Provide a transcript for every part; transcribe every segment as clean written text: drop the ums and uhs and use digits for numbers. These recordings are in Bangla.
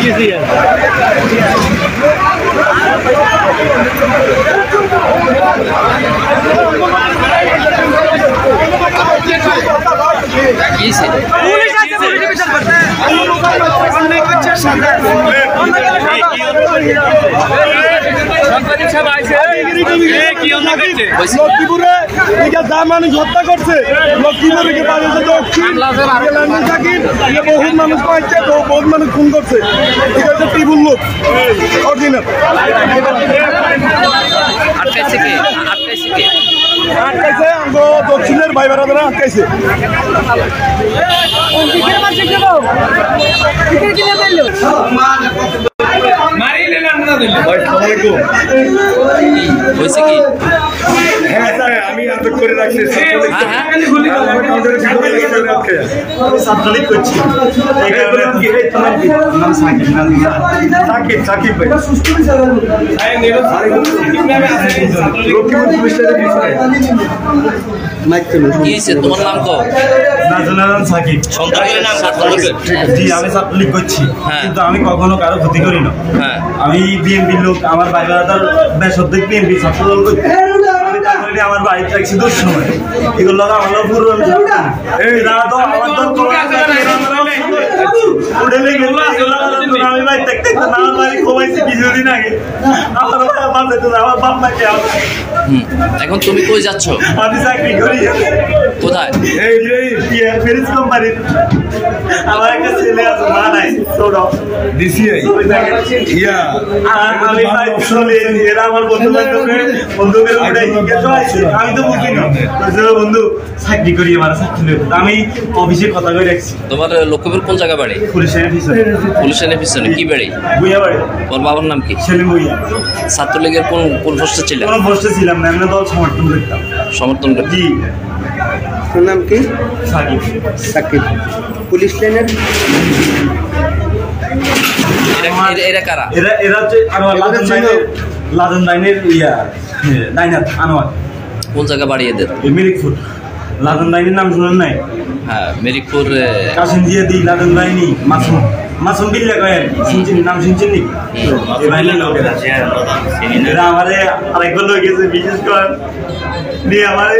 Easy है। Easy। লক্ষ্মীপুরে যা মানুষ হত্যা করছে, লক্ষ্মীপুরে বহুত মানুষ পাইছে, বহুত মানুষ খুন করছে। ঠিক আছে, ত্রিপুর লোক অরিজিনাল আটকাইছে, দক্ষিণের ভাই বেড়াদারা আটকাইছে। আমি আটক করে রাখছি, ছাত্রলীগ করছি। তোমার নাম কো? সাকিব। জি, আমি ছাত্রলীগ করছি, কিন্তু আমি কখনো কারো ক্ষতি করি না। আমি বিএনপির লোক, আমার ভাই বেড়াদার বেসরকারি বিএনপি ছাত্রদল করছি। আমার বাড়িতে রাখছি 2 সময়, এগুলো আমার পুরো আমি ভাই দেখতে আমার বাড়ি কমাইছি কিছুদিন আগে। আমার বাপ মাকে এখন তুমি কই যাচ্ছ? আমি চাকরি করি। কোথায়? ফেরিজ কোম্পানির। আমার একটা ছেলে আছে, মা নাই, ছোট ডিসিআই। আমি এরা আমার বন্ধুদের আমি তো বুঝি না বন্ধু চাকরি করি, আমার চাকরি। আমি অফিসে কথা করে রাখছি। তোমার লক্ষ্মীপুর কোন জায়গা বাড়ি? পুলিশের পিছনে। পুলিশের পিছনে কি বাড়ি? বুইয়া বাড়ি। ওর বাবার নাম কি? সেলিম বুইয়া। ছাত্রলীগের কোন পোস্টে ছিলেন? কোন পোস্টে ছিলাম না, এমনি দল সমর্থন করতাম। সমর্থন করতাম। জি। তোর নাম কি? সাকিব। সাকিব। পুলিশ লাইনের এরা কারা? এরা হচ্ছে লাদেন লাইনের ডাইনার আনোয়ার। কোন জায়গা বাড়ি এদের? মিরিকপুর। লাদেন লাইনের নাম শুনেন নাই? হ্যাঁ, মিরিকপুর। কাশিম দিয়ে দিই, লাদেন লাইনি, মাসুম বিল্লা কয়েন নাম শুনছেন নি? এরা আমারে আরেকবার লোক গেছে, বিশেষ করে দিয়ে আমারে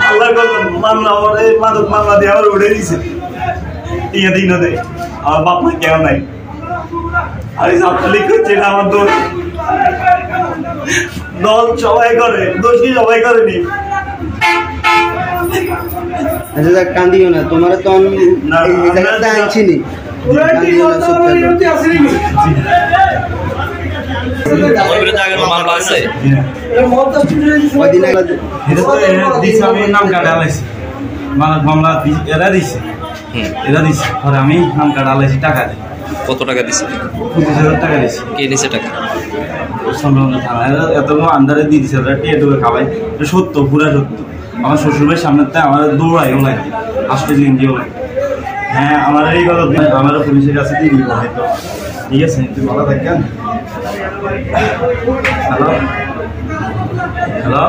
আল্লাহ মামলা মাদক মামলা দিয়ে আমার উঠে দিয়েছে। টিয়া দিন দেয়, আমার বাপ মা কেউ নাই। আমি ছাত্রলীগ করছি, এটা আমার দোষ। দল সবাই করে, দোষ কি সবাই করেনি। আচ্ছা, কান্দিও না, তোমার তো আনছি নি। আমি নাম কার্ড আলাইছি, মামলা এরা দিচ্ছে, পরে আমি নাম কার্ড আলাইছি, টাকা দিই। কত টাকা দিচ্ছে? 25,000 টাকা দিচ্ছি। কে দিচ্ছে টাকা? এত আন্দারে দিয়ে দিচ্ছে, টিয়ে খাওয়াই। সত্য, পুরা সত্য। আমার শ্বশুরের সামনে আমার দৌড়াইও লাগে, আসতে গেঞ্জিও লাগে। হ্যাঁ, আমার এই কথা আমারও পুলিশের কাছে দিয়ে দিব হয়তো। ঠিক আছে, তুই ভালো থাকেন। হ্যালো হ্যালো,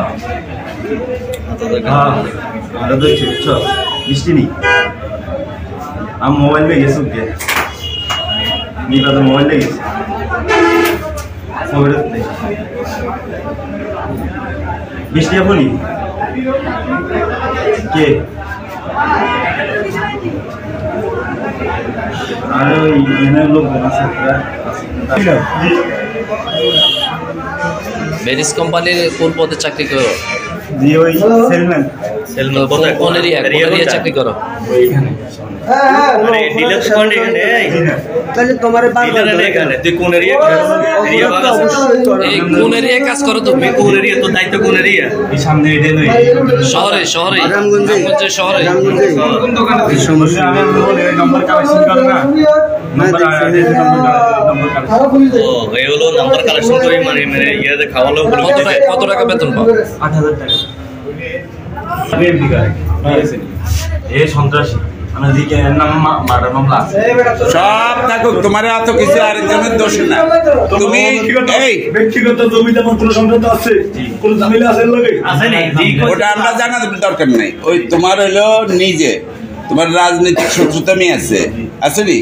হ্যাঁ, আমরা তো বুঝছো মিষ্টি নি। আমার মোবাইল में গেছে কে নিবা তো মোবাইল গেছে মিষ্টি আপনি কে? আর এখানে লোক আছে। মেরিস কোম্পানির কোন পদে চাকরি করো? জি, ওই সেলম্যান। কোন এরিয়া চাকরি করো? ওইখানে তাহলে তোমার তুই কোন এরিয়া এই কোন এরিয়ায় কাজ করো তুমি? কোন এরিয়া তোর দায়িত্ব কোন এরিয়া? এই সামনে এটা নই শহরে শহরে রামগঞ্জে শহরে এই সমস্যা আমি বলি নম্বর কালেকশন করে না নম্বর ও এই হলো নাম্বার কালেকশন করে মানে ইয়াতে খাওয়ালো কত টাকা বেতন পাও? 8000 টাকা আমি এমপি করে এই সন্ত্রাসী মানে দিকে নাম মার্ডার মামলা আছে সব থাকুক, তোমার এত কিছু আরেকজনের দোষ না। তুমি এই ব্যক্তিগত জমিতে আমার কোনো সম্পর্ক আছে, কোনো ঝামেলা আছে লগে আছে নি ওটা আমরা জানার দরকার নাই। ওই তোমার হইলো নিজে তোমার রাজনৈতিক শত্রুতামি আছে নি।